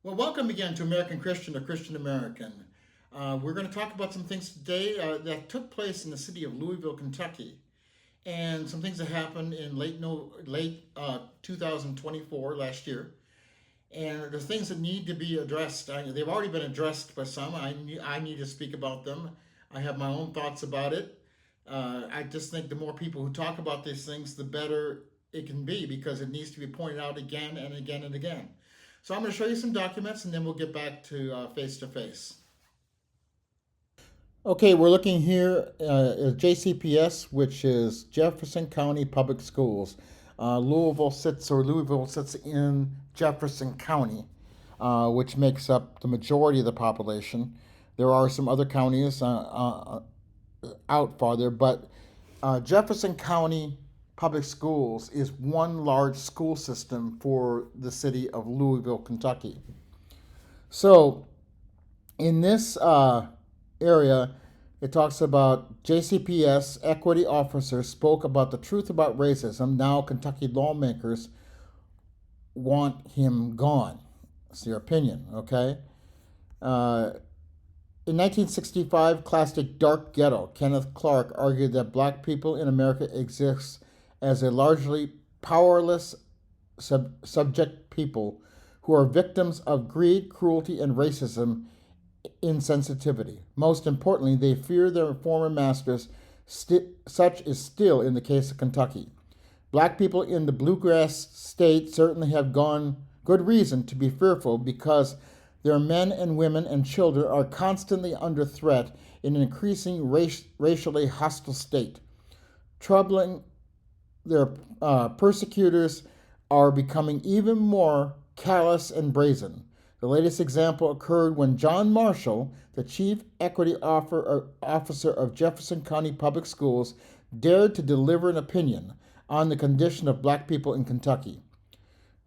Well, welcome again to American Christian or Christian American. We're going to talk about some things today that took place in the city of Louisville, Kentucky, and some things that happened in late 2024, last year. And the things that need to be addressed. They've already been addressed by some. I need to speak about them. I have my own thoughts about it. I just think the more people who talk about these things, the better it can be, because it needs to be pointed out again and again and again. So I'm going to show you some documents, and then we'll get back to face-to-face. Okay, we're looking here at JCPS, which is Jefferson County Public Schools. Louisville sits in Jefferson County, which makes up the majority of the population. There are some other counties out farther, but Jefferson County Public Schools is one large school system for the city of Louisville, Kentucky. So in this area, it talks about JCPS equity officer spoke about the truth about racism. Now Kentucky lawmakers want him gone. It's their opinion, okay? In 1965, classic Dark Ghetto, Kenneth Clark argued that black people in America exist as a largely powerless subject people who are victims of greed, cruelty, and racism insensitivity. Most importantly, they fear their former masters. Such is still in the case of Kentucky. Black people in the bluegrass state certainly have good reason to be fearful, because their men and women and children are constantly under threat in an increasing racially hostile state. Troubling, their persecutors are becoming even more callous and brazen. The latest example occurred when John Marshall, the chief equity officer of Jefferson County Public Schools, dared to deliver an opinion on the condition of black people in Kentucky.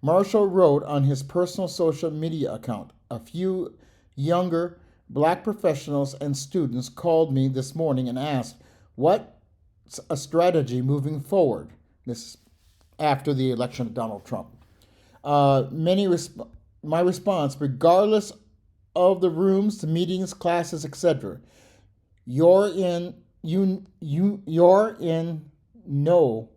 Marshall wrote on his personal social media account, "A few younger black professionals and students called me this morning and asked, what's a strategy moving forward?" This is after the election of Donald Trump. My response, regardless of the rooms, the meetings, classes, etc., you're in no.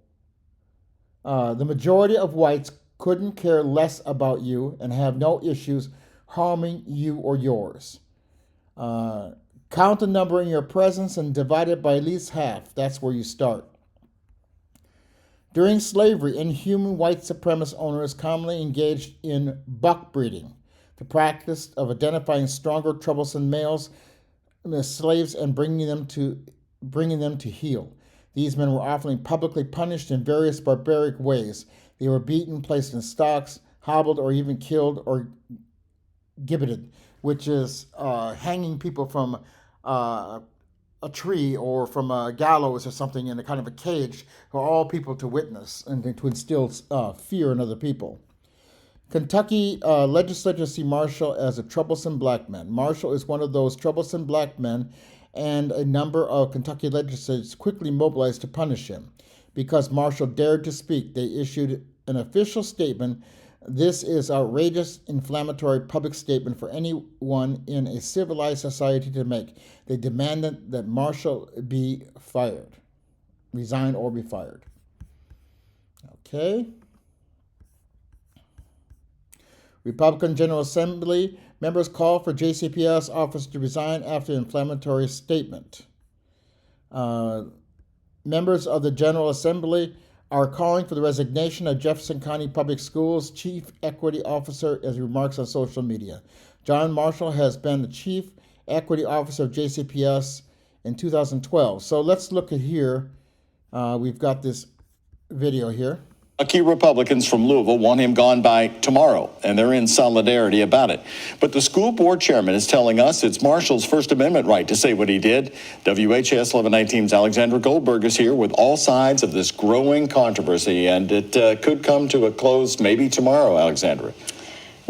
The majority of whites couldn't care less about you and have no issues harming you or yours. Count the number in your presence and divide it by at least half. That's where you start. During slavery, inhuman white supremacist owners commonly engaged in buck breeding, the practice of identifying stronger, troublesome males as slaves and bringing them to heel. These men were often publicly punished in various barbaric ways. They were beaten, placed in stocks, hobbled, or even killed or gibbeted, which is hanging people from a tree or from a gallows or something in a kind of a cage for all people to witness and to instill fear in other people. Kentucky legislators see Marshall as a troublesome black man. Marshall is one of those troublesome black men, and a number of Kentucky legislators quickly mobilized to punish him. Because Marshall dared to speak, they issued an official statement. This is outrageous, inflammatory public statement for anyone in a civilized society to make. They demanded that Marshall be fired, resign or be fired. Okay. Republican General Assembly members call for JCPS officers to resign after inflammatory statement. Members of the General Assembly are calling for the resignation of Jefferson County Public Schools Chief Equity Officer, as he remarks on social media. John Marshall has been the Chief Equity Officer of JCPS in 2012. So let's look at here. We've got this video here. Key Republicans from Louisville want him gone by tomorrow, and they're in solidarity about it. But the school board chairman is telling us it's Marshall's First Amendment right to say what he did. WHS 1119's Alexandra Goldberg is here with all sides of this growing controversy, and it could come to a close maybe tomorrow, Alexandra.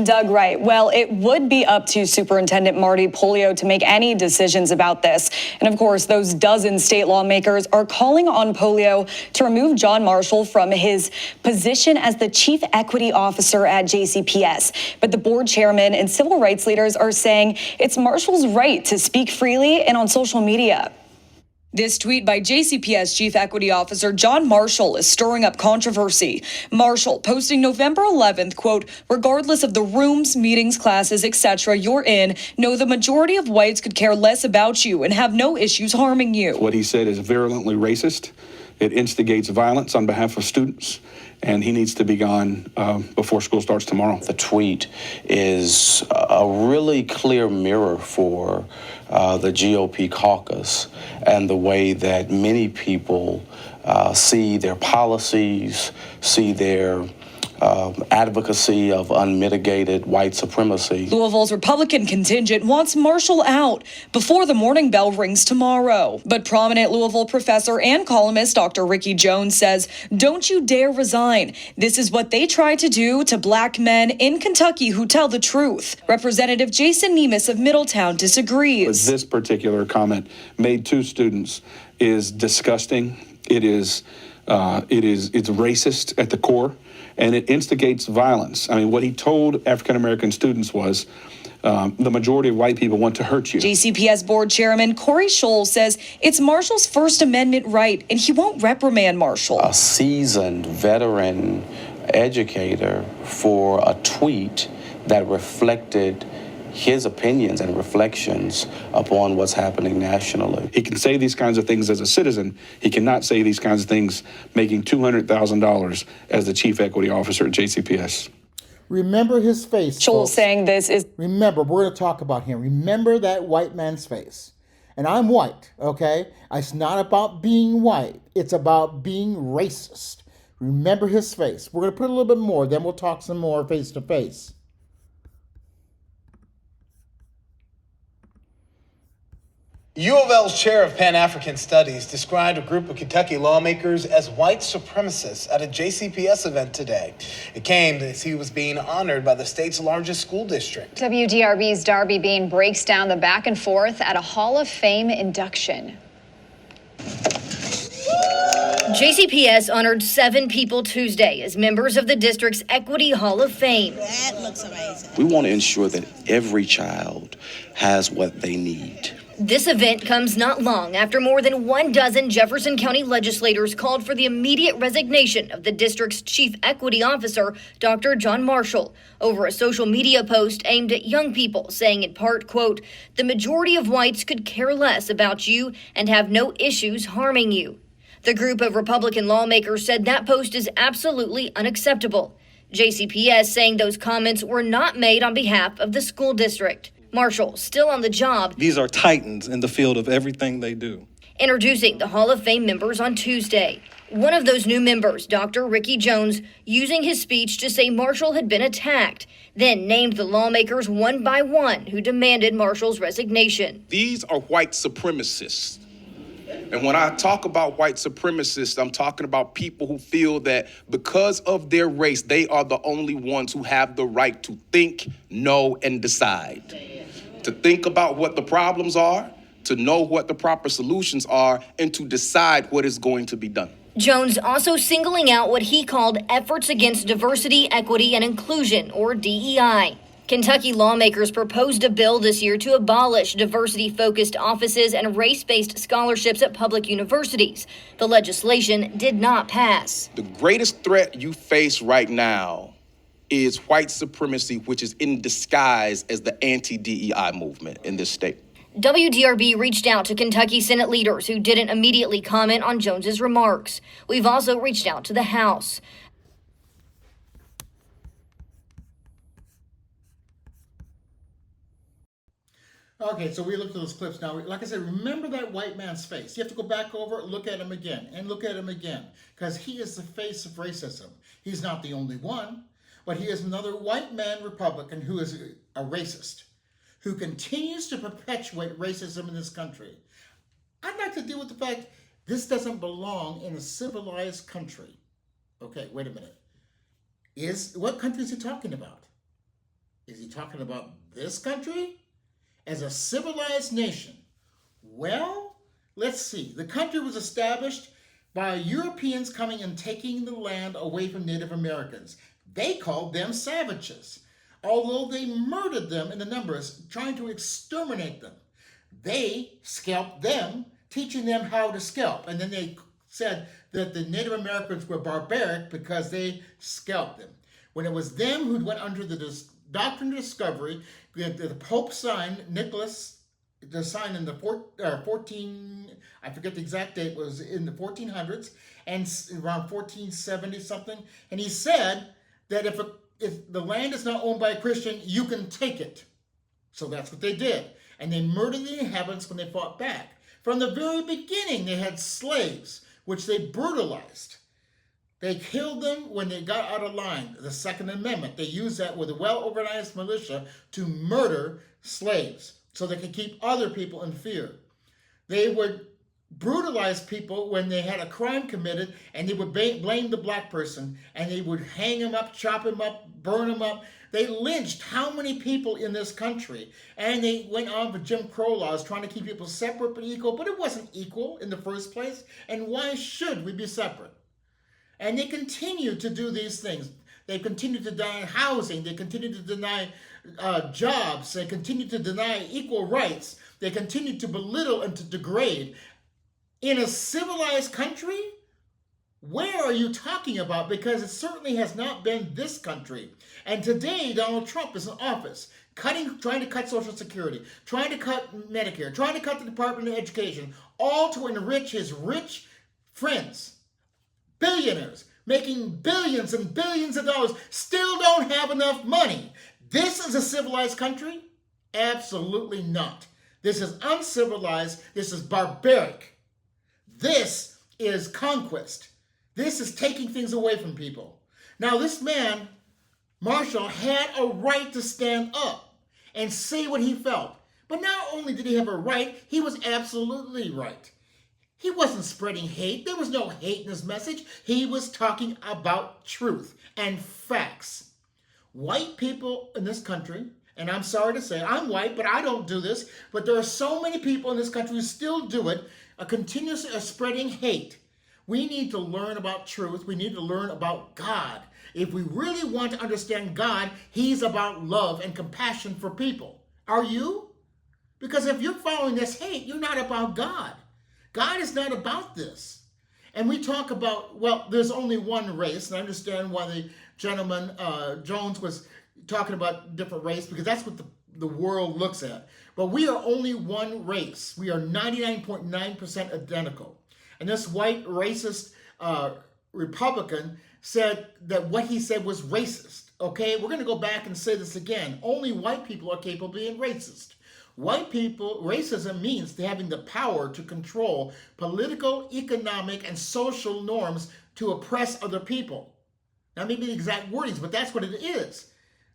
Doug Wright. Well, it would be up to Superintendent Marty Pollio to make any decisions about this. And of course, those dozen state lawmakers are calling on Pollio to remove John Marshall from his position as the chief equity officer at JCPS. But the board chairman and civil rights leaders are saying it's Marshall's right to speak freely and on social media. This tweet by JCPS Chief Equity Officer John Marshall is stirring up controversy. Marshall posting November 11th, quote, regardless of the rooms, meetings, classes, etc. you're in, know the majority of whites could care less about you and have no issues harming you. What he said is virulently racist. It instigates violence on behalf of students, and he needs to be gone before school starts tomorrow. The tweet is a really clear mirror for the GOP caucus and the way that many people see their policies, see their advocacy of unmitigated white supremacy. Louisville's Republican contingent wants Marshall out before the morning bell rings tomorrow. But prominent Louisville professor and columnist Dr. Ricky Jones says, don't you dare resign. This is what they try to do to black men in Kentucky who tell the truth. Representative Jason Nemes of Middletown disagrees. This particular comment made to students is disgusting. It's racist at the core. And it instigates violence. I mean, what he told African-American students was the majority of white people want to hurt you. JCPS board chairman Corey Scholl says it's Marshall's First Amendment right, and he won't reprimand Marshall. A seasoned veteran educator for a tweet that reflected his opinions and reflections upon what's happening nationally. He can say these kinds of things as a citizen. He cannot say these kinds of things making $200,000 as the chief equity officer at JCPS. Remember his face. Scholl saying this is... Remember, we're going to talk about him. Remember that white man's face. And I'm white, okay? It's not about being white. It's about being racist. Remember his face. We're going to put a little bit more, then we'll talk some more face to face. U of L's chair of Pan-African Studies described a group of Kentucky lawmakers as white supremacists at a JCPS event today. It came as he was being honored by the state's largest school district. WDRB's Darby Bean breaks down the back and forth at a Hall of Fame induction. JCPS honored 7 people Tuesday as members of the district's Equity Hall of Fame. That looks amazing. We want to ensure that every child has what they need. This event comes not long after more than 12 Jefferson County legislators called for the immediate resignation of the district's chief equity officer, Dr. John Marshall, over a social media post aimed at young people, saying in part, quote, the majority of whites could care less about you and have no issues harming you. The group of Republican lawmakers said that post is absolutely unacceptable. JCPS saying those comments were not made on behalf of the school district. Marshall, still on the job. These are titans in the field of everything they do. Introducing the Hall of Fame members on Tuesday. One of those new members, Dr. Ricky Jones, using his speech to say Marshall had been attacked, then named the lawmakers one by one who demanded Marshall's resignation. These are white supremacists. And when I talk about white supremacists, I'm talking about people who feel that because of their race, they are the only ones who have the right to think, know, and decide. To think about what the problems are, to know what the proper solutions are, and to decide what is going to be done. Jones also singling out what he called efforts against diversity, equity, and inclusion, or DEI. Kentucky lawmakers proposed a bill this year to abolish diversity-focused offices and race-based scholarships at public universities. The legislation did not pass. The greatest threat you face right now is white supremacy, which is in disguise as the anti-DEI movement in this state. WDRB reached out to Kentucky Senate leaders who didn't immediately comment on Jones's remarks. We've also reached out to the House. Okay, so we looked at those clips now. Like I said, remember that white man's face. You have to go back over, look at him again, and look at him again, because he is the face of racism. He's not the only one, but he is another white man Republican who is a racist, who continues to perpetuate racism in this country. I'd like to deal with the fact this doesn't belong in a civilized country. Okay, wait a minute. What country is he talking about? Is he talking about this country as a civilized nation? Well, let's see. The country was established by Europeans coming and taking the land away from Native Americans. They called them savages, although they murdered them in the numbers, trying to exterminate them. They scalped them, teaching them how to scalp. And then they said that the Native Americans were barbaric because they scalped them. When it was them who went under the doctrine of discovery, the Pope signed, Nicholas, the sign in the 14, I forget the exact date, was in the 1400s, and around 1470 something. And he said that if the land is not owned by a Christian, you can take it. So that's what they did. And they murdered the inhabitants when they fought back. From the very beginning, they had slaves, which they brutalized. They killed them when they got out of line. The Second Amendment, they used that with a well-organized militia to murder slaves so they could keep other people in fear. They would brutalize people when they had a crime committed, and they would blame the black person, and they would hang him up, chop him up, burn him up. They lynched how many people in this country? And they went on with Jim Crow laws, trying to keep people separate but equal, but it wasn't equal in the first place. And why should we be separate? And they continue to do these things. They continue to deny housing. They continue to deny jobs. They continue to deny equal rights. They continue to belittle and to degrade. In a civilized country? Where are you talking about? Because it certainly has not been this country. And today, Donald Trump is in office, trying to cut Social Security, trying to cut Medicare, trying to cut the Department of Education, all to enrich his rich friends. Billionaires making billions and billions of dollars still don't have enough money. This is a civilized country? Absolutely not. This is uncivilized. This is barbaric. This is conquest. This is taking things away from people. Now, this man, Marshall, had a right to stand up and say what he felt. But not only did he have a right, he was absolutely right. He wasn't spreading hate. There was no hate in his message. He was talking about truth and facts. White people in this country, and I'm sorry to say, I'm white, but I don't do this, but there are so many people in this country who still do it, continuously spreading hate. We need to learn about truth. We need to learn about God. If we really want to understand God, He's about love and compassion for people. Are you? Because if you're following this hate, you're not about God. God is not about this. And we talk about, well, there's only one race, and I understand why the gentleman, Jones, was talking about different race, because that's what the world looks at. But we are only one race. We are 99.9% identical. And this white racist Republican said that what he said was racist. Okay, we're going to go back and say this again. Only white people are capable of being racist. White people, racism means having the power to control political, economic, and social norms to oppress other people. Now, maybe the exact wordings, but that's what it is.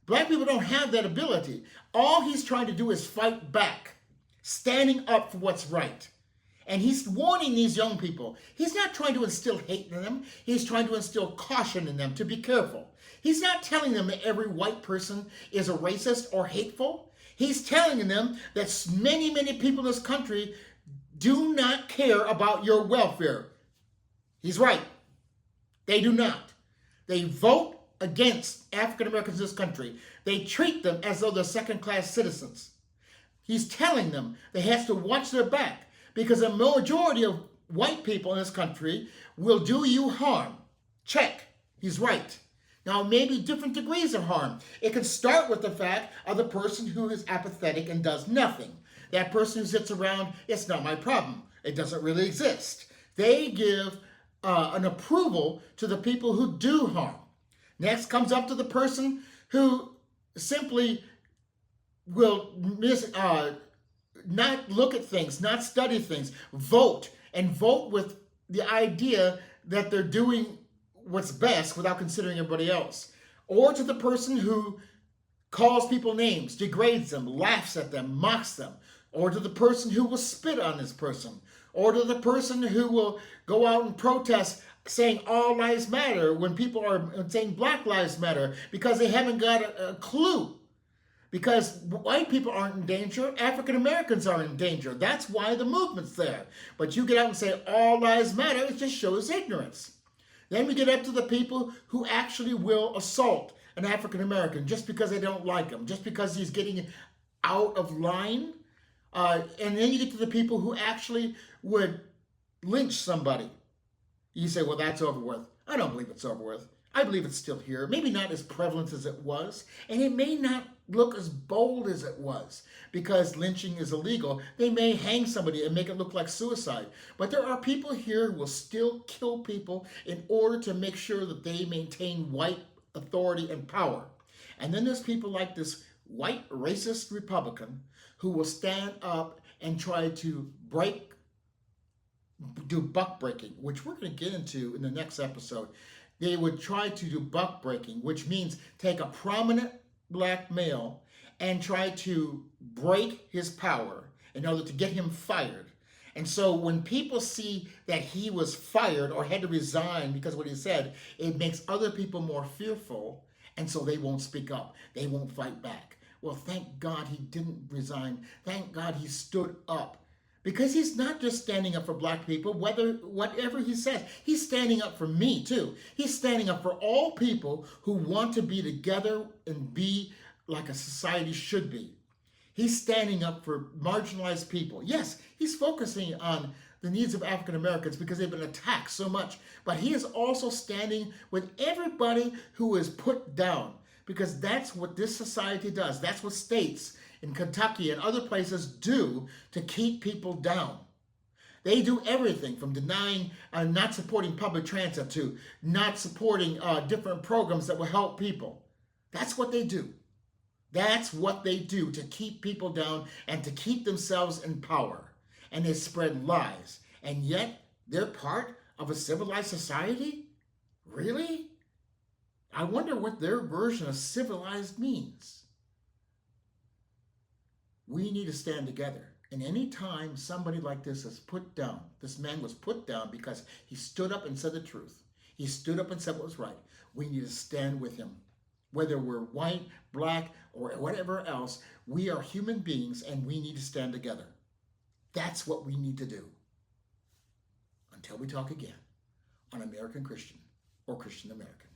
Black people don't have that ability. All he's trying to do is fight back, standing up for what's right. And he's warning these young people. He's not trying to instill hate in them. He's trying to instill caution in them to be careful. He's not telling them that every white person is a racist or hateful. He's telling them that many, many people in this country do not care about your welfare. He's right. They do not. They vote against African Americans in this country. They treat them as though they're second-class citizens. He's telling them they have to watch their back, because a majority of white people in this country will do you harm. Check. He's right. Now, maybe different degrees of harm. It can start with the fact of the person who is apathetic and does nothing. That person who sits around, it's not my problem. It doesn't really exist. They give an approval to the people who do harm. Next comes up to the person who simply will not look at things, not study things, vote, and vote with the idea that they're doing what's best without considering everybody else. Or to the person who calls people names, degrades them, laughs at them, mocks them. Or to the person who will spit on this person. Or to the person who will go out and protest saying all lives matter when people are saying Black lives matter, because they haven't got a clue Because white people aren't in danger, African Americans are in danger. That's why the movement's there. But you get out and say all lives matter, it just shows ignorance. Then we get up to the people who actually will assault an African American just because they don't like him, just because he's getting out of line. And then you get to the people who actually would lynch somebody. You say, well, that's over with. I don't believe it's over with. I believe it's still here. Maybe not as prevalent as it was, and it may not look as bold as it was because lynching is illegal. They may hang somebody and make it look like suicide. But there are people here who will still kill people in order to make sure that they maintain white authority and power. And then there's people like this white racist Republican who will stand up and try to do buck breaking, which we're going to get into in the next episode. They would try to do buck breaking, which means take a prominent black male and try to break his power in order to get him fired. And so when people see that he was fired or had to resign because of what he said, it makes other people more fearful, and so they won't speak up. They won't fight back. Well, thank God he didn't resign. Thank God he stood up. Because he's not just standing up for black people, whatever he says. He's standing up for me, too. He's standing up for all people who want to be together and be like a society should be. He's standing up for marginalized people. Yes, he's focusing on the needs of African Americans because they've been attacked so much. But he is also standing with everybody who is put down, because that's what this society does. That's what states in Kentucky and other places do to keep people down. They do everything from denying, not supporting public transit to not supporting different programs that will help people. That's what they do. That's what they do to keep people down and to keep themselves in power. And they spread lies. And yet, they're part of a civilized society? Really? I wonder what their version of civilized means. We need to stand together. And any time somebody like this is put down, this man was put down because he stood up and said the truth. He stood up and said what was right. We need to stand with him. Whether we're white, black, or whatever else, we are human beings and we need to stand together. That's what we need to do. Until we talk again on American Christian or Christian American.